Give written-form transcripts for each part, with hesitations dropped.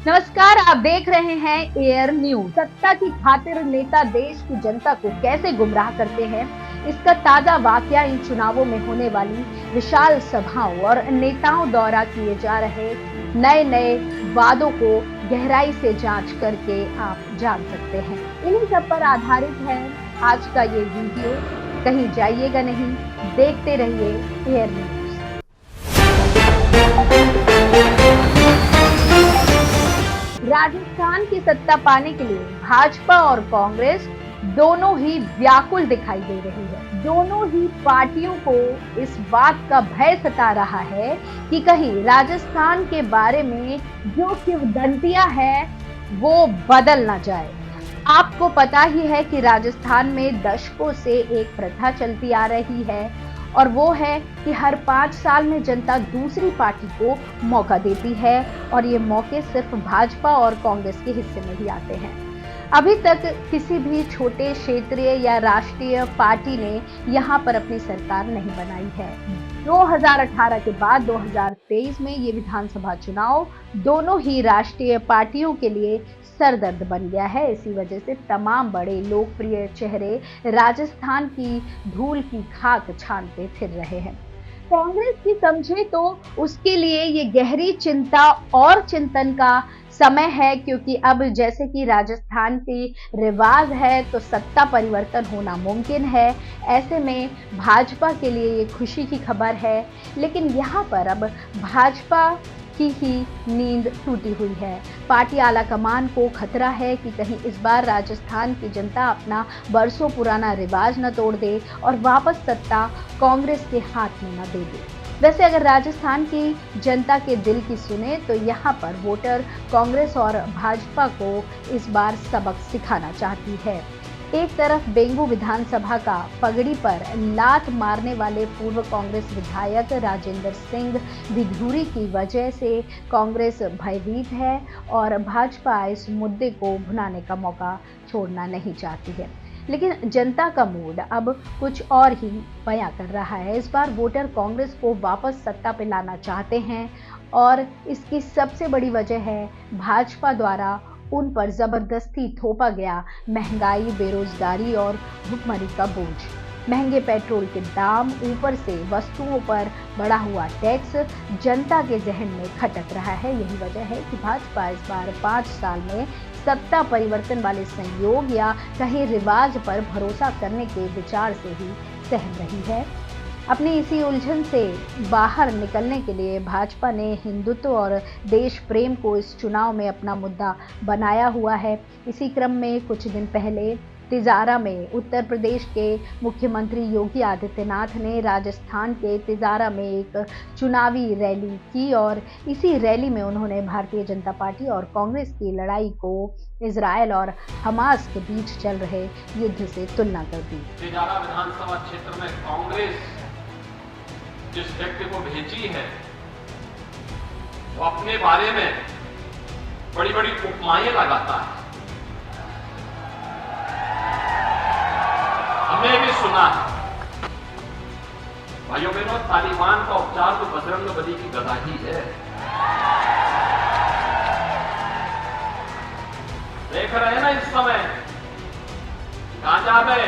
नमस्कार, आप देख रहे हैं एयर न्यूज। सत्ता की खातिर नेता देश की जनता को कैसे गुमराह करते हैं, इसका ताजा वाकया इन चुनावों में होने वाली विशाल सभाओं और नेताओं द्वारा किए जा रहे नए नए वादों को गहराई से जांच करके आप जान सकते हैं। इन्हीं सब पर आधारित है आज का ये वीडियो। कहीं जाइएगा नहीं, देखते रहिए एयर न्यूज। राजस्थान की सत्ता पाने के लिए भाजपा और कांग्रेस दोनों ही व्याकुल दिखाई दे रही है। दोनों ही पार्टियों को इस बात का भय सता रहा है कि कहीं राजस्थान के बारे में जो किंवदंतियां हैं वो बदल ना जाए। आपको पता ही है कि राजस्थान में दशकों से एक प्रथा चलती आ रही है और वो है कि हर 5 साल में जनता दूसरी पार्टी को मौका देती है और ये मौके सिर्फ भाजपा और कांग्रेस के हिस्से में ही आते हैं। अभी तक किसी भी छोटे क्षेत्रीय या राष्ट्रीय पार्टी ने यहाँ पर अपनी सरकार नहीं बनाई है। 2018 के बाद 2023 में ये विधानसभा चुनाव दोनों ही राष्ट्रीय पार्टियों के लिए सरदर्द बन गया है। इसी वजह से तमाम बड़े लोकप्रिय चेहरे राजस्थान की धूल की खाक छानते फिर रहे हैं। कांग्रेस की समझे तो उसके लिए ये गहरी चिंता और चिंतन का समय है, क्योंकि अब जैसे कि राजस्थान की रिवाज है तो सत्ता परिवर्तन होना मुमकिन है। ऐसे में भाजपा के लिए ये खुशी की खबर है, लेकिन यहाँ पर अब भाजपा की ही नींद टूटी हुई है। पार्टी आला कमान को खतरा है कि कहीं इस बार राजस्थान की जनता अपना बरसों पुराना रिवाज न तोड़ दे और वापस सत्ता कांग्रेस के हाथ में न दे दे। वैसे अगर राजस्थान की जनता के दिल की सुने तो यहाँ पर वोटर कांग्रेस और भाजपा को इस बार सबक सिखाना चाहती है। एक तरफ बेंगू विधानसभा का पगड़ी पर लात मारने वाले पूर्व कांग्रेस विधायक राजेंद्र सिंह विधूरी की वजह से कांग्रेस भयभीत है और भाजपा इस मुद्दे को भुनाने का मौका छोड़ना नहीं चाहती है। लेकिन जनता का मूड अब कुछ और ही बयां कर रहा है। इस बार वोटर कांग्रेस को वापस सत्ता पे लाना चाहते हैं और इसकी सबसे बड़ी वजह है भाजपा द्वारा उन पर जबरदस्ती थोपा गया महंगाई, बेरोजगारी और भुखमरी का बोझ। महंगे पेट्रोल के दाम, ऊपर से वस्तुओं पर बढ़ा हुआ टैक्स जनता के जहन में खटक रहा है। यही वजह है कि भाजपा इस बार 5 साल में सत्ता परिवर्तन वाले संयोग या कहीं रिवाज पर भरोसा करने के विचार से ही सहम रही है। अपनी इसी उलझन से बाहर निकलने के लिए भाजपा ने हिंदुत्व और देश प्रेम को इस चुनाव में अपना मुद्दा बनाया हुआ है। इसी क्रम में कुछ दिन पहले तिजारा में उत्तर प्रदेश के मुख्यमंत्री योगी आदित्यनाथ ने राजस्थान के तिजारा में एक चुनावी रैली की और इसी रैली में उन्होंने भारतीय जनता पार्टी और कांग्रेस की लड़ाई को इजरायल और हमास के बीच चल रहे युद्ध से तुलना कर दी। तिजारा विधानसभा क्षेत्र में कांग्रेस जिस व्यक्ति को भेजी है वो अपने बारे में बड़ी बड़ी उपमाएं लगाता है। हमने भी सुना है भाइयों बहनों, तालिबान का उपचार तो बजरंगबली की गदा ही है। देख रहे हैं ना इस समय गाजा में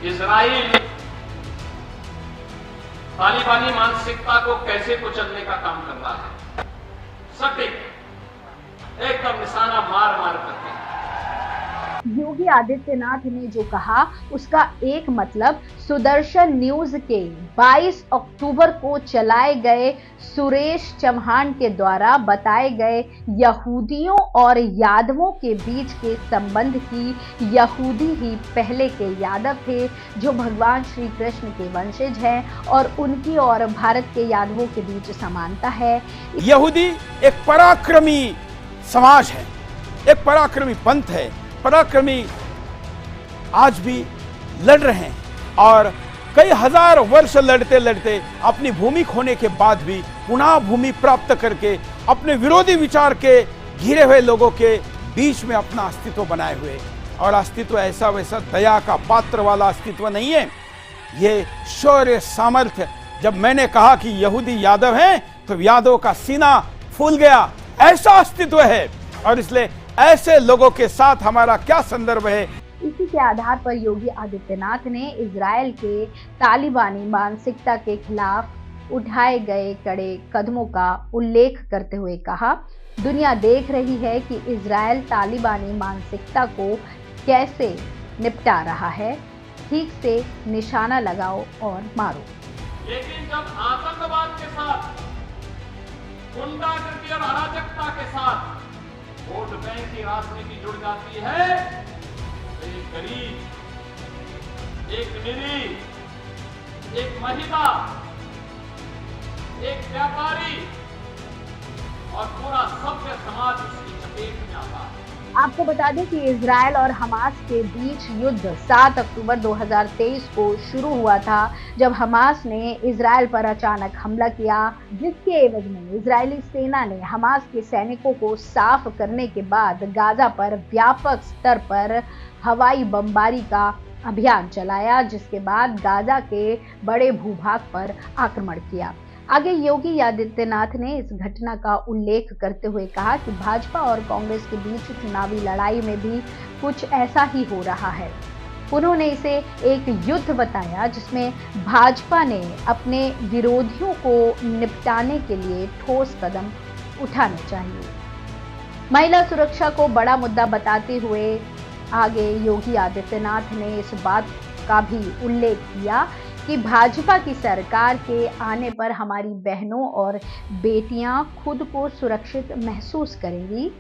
इजराइल तालिबानी मानसिकता को कैसे कुचलने का काम कर रहा है। सटीक एकदम निशाना मार मार करके। योगी आदित्यनाथ ने जो कहा उसका एक मतलब सुदर्शन न्यूज के 22 अक्टूबर को चलाए गए सुरेश चौहान के द्वारा बताए गए यहूदियों और यादवों के बीच के संबंध की। यहूदी ही पहले के यादव थे जो भगवान श्री कृष्ण के वंशज हैं और उनकी और भारत के यादवों के बीच समानता है। यहूदी एक पराक्रमी समाज है, एक पराक्रमी पंथ है। पराक्रमी आज भी लड़ रहे हैं और कई हजार वर्ष लड़ते लड़ते अपनी भूमि खोने के बाद भी पुनः भूमि प्राप्त करके अपने विरोधी विचार के घिरे हुए लोगों के बीच में अपना अस्तित्व बनाए हुए, और अस्तित्व ऐसा वैसा दया का पात्र वाला अस्तित्व नहीं है। ये शौर्य सामर्थ्य, जब मैंने कहा कि यहूदी यादव हैं तो यादव का सीना फूल गया, ऐसा अस्तित्व है और इसलिए ऐसे लोगों के साथ हमारा क्या संदर्भ है। इसी के आधार पर योगी आदित्यनाथ ने इजराइल के तालिबानी मानसिकता के खिलाफ उठाए गए कड़े कदमों का उल्लेख करते हुए कहा, दुनिया देख रही है कि इजराइल तालिबानी मानसिकता को कैसे निपटा रहा है, ठीक से निशाना लगाओ और मारो। लेकिन जब आतंकवाद के साथ, गुंडागर्दी और अराजकता के साथ वोट बैंक की राजनीति जुड़ जाती है, तो एक गरीब, एक निरीह, एक महिला, एक व्यापारी और पूरा सभ्य समाज उसकी चपेट में आता है। आपको बता दें कि इजराइल और हमास के बीच युद्ध 7 अक्टूबर 2023 को शुरू हुआ था, जब हमास ने इजराइल पर अचानक हमला किया, जिसके एवज में इजरायली सेना ने हमास के सैनिकों को साफ करने के बाद गाजा पर व्यापक स्तर पर हवाई बमबारी का अभियान चलाया, जिसके बाद गाजा के बड़े भूभाग पर आक्रमण किया। आगे योगी आदित्यनाथ ने इस घटना का उल्लेख करते हुए कहा कि भाजपा और कांग्रेस के बीच चुनावी लड़ाई में भी कुछ ऐसा ही हो रहा है। उन्होंने इसे एक युद्ध बताया जिसमें भाजपा ने अपने विरोधियों को निपटाने के लिए ठोस कदम उठाने चाहिए। महिला सुरक्षा को बड़ा मुद्दा बताते हुए आगे योगी आदित्यनाथ ने इस बात का भी उल्लेख किया कि भाजपा की सरकार के आने पर हमारी बहनों और बेटियां खुद को सुरक्षित महसूस करेंगी,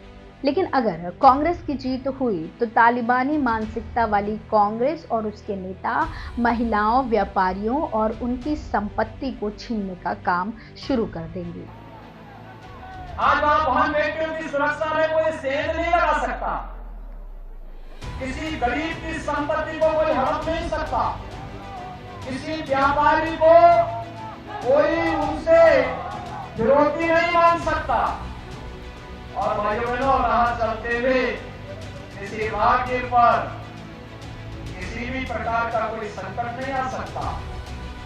लेकिन अगर कांग्रेस की जीत हुई तो तालिबानी मानसिकता वाली कांग्रेस और उसके नेता महिलाओं, व्यापारियों और उनकी संपत्ति को छीनने का काम शुरू कर देंगे। आज वहां बहन बेटियों की सुरक्षा में कोई सेंध नहीं लगा सकता, किसी गरीब की संपत्ति को कोई हड़प नहीं सकता, किसी व्यापारी को कोई उनसे विरोधी नहीं मान सकता। और भाइयों बहनों, राह चलते हुए किसी राहगीर पर किसी भी प्रकार का कोई संकट नहीं आ सकता।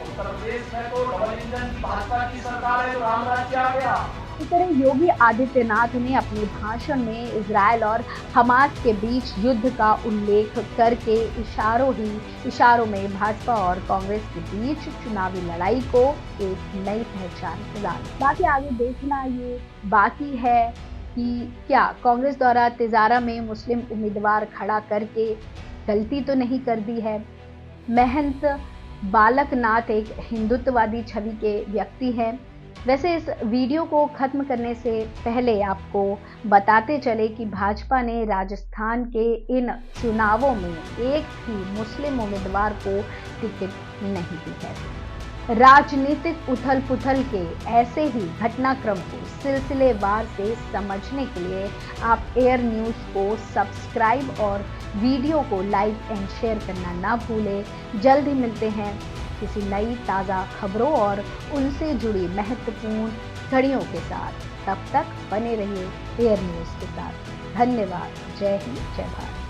उत्तर प्रदेश में तो डबल इंजन की भाजपा की सरकार है, तो राम राज्य आ गया। इस तरह योगी आदित्यनाथ ने अपने भाषण में इजराइल और हमास के बीच युद्ध का उल्लेख करके इशारों में भाजपा और कांग्रेस के बीच चुनावी लड़ाई को एक नई पहचान प्रदान। बाकी आगे देखना ये बाकी है कि क्या कांग्रेस द्वारा तिजारा में मुस्लिम उम्मीदवार खड़ा करके गलती तो नहीं कर दी है। महंत बालक नाथ एक हिंदुत्ववादी छवि के व्यक्ति हैं। वैसे इस वीडियो को खत्म करने से पहले आपको बताते चले कि भाजपा ने राजस्थान के इन चुनावों में एक भी मुस्लिम उम्मीदवार को टिकट नहीं दी है। राजनीतिक उथल पुथल के ऐसे ही घटनाक्रम को सिलसिलेवार से समझने के लिए आप एयर न्यूज़ को सब्सक्राइब और वीडियो को लाइक एंड शेयर करना ना भूलें। जल्द ही मिलते हैं किसी नई ताज़ा खबरों और उनसे जुड़ी महत्वपूर्ण घड़ियों के साथ। तब तक बने रहिए एयर न्यूज़ के साथ। धन्यवाद। जय हिंद, जय भारत।